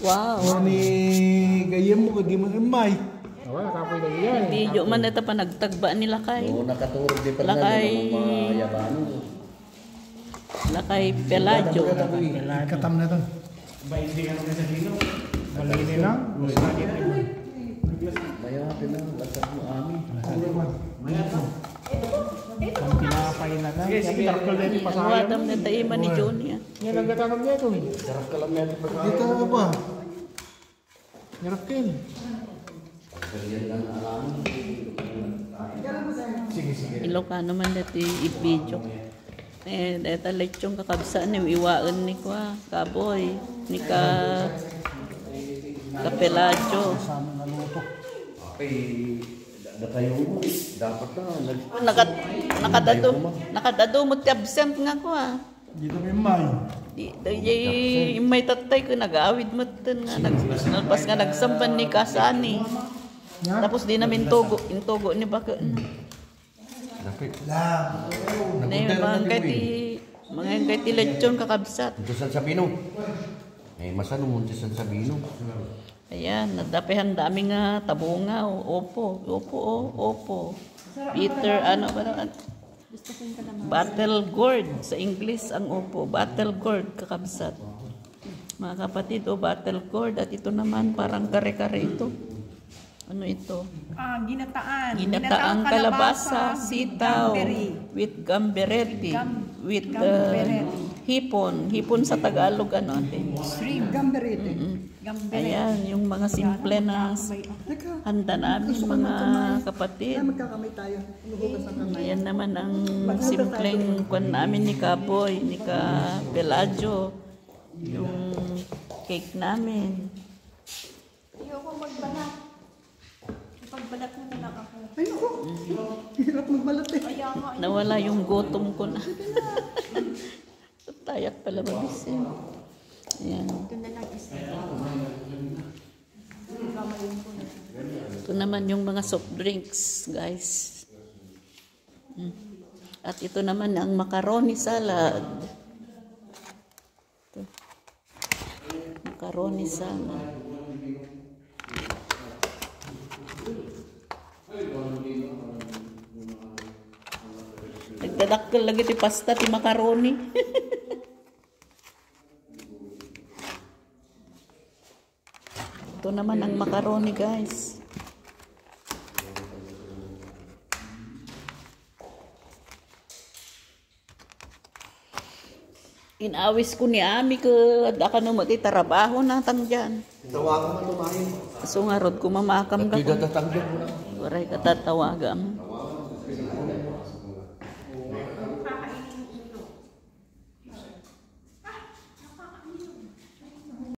Wow. Ni gayem mo kagi magmay. Wala kapoy na yan. Hindi yo man ito pa nagtagba nila kay. Oo, nakaturog di pa Lakay. Lakay Peladio. Katam na to. Malini lang. Mayapin na, lasag mo amin. Ang pinapay na lang. Kasi tarakal na yung pasayang. Watam na taima ni Johnny. Yan ang gatanong niya ito. Sarap ka lang natin pag Dito ka ba? Nyarakil. Ilocano man dito i-video. Dito lechong kakabsaan ni iwaan ni kwa kaboy ni ka Peladio. kayo dapat na nakadado mo ti absent nga ko ah. Dito may may. Di may tatay ko nag-aawid mo nga nagpas nga nagsamban ni kasani. Tapos di namin intogo ni baka. Dapat Mga kay ti lechon kakabsat. ito San Sabino. Masano mo ti San Sabino. Ayan, nadapihan dami nga tabunga. Opo. Peter, ano ba naman? Battle gourd. Sa English ang opo. Battle gourd, kakabsat. Mga kapatid, battle gourd. At ito naman, parang kare-kare ito. Ano ito? Ginataan. Ginataang kalabasa, sitaw, with gamberete, with hipon. Hipon sa Tagalog, ano ate? Shrimp. Gamberete. Ayan, yung mga simple na handa namin, mga kapatid. Magkakamay tayo. Ayan naman ang simpleng kwan namin ni Kaboy, ni Ka Peladio. Yung cake namin. Ayoko magbalat. Pagbalat mo na lang ako. Ayoko. Hirap magbalat eh. Nawala yung gutom ko na. Tayak pala mabisin. Ayan. Ito na lang isa. Ito naman yung mga soft drinks, guys. At ito naman ang macaroni salad. Ito. Macaroni salad. Nagdadakkel lagi ti pasta ti macaroni. Ito naman ang macaroni, guys. Inawis ko ni Ami ko adaka no mati trabaho na tang diyan. Tawagan mo tumahin. So nga rod ko mamakam ka. Tidak tatanggan mo na. Waray ka tatawagam.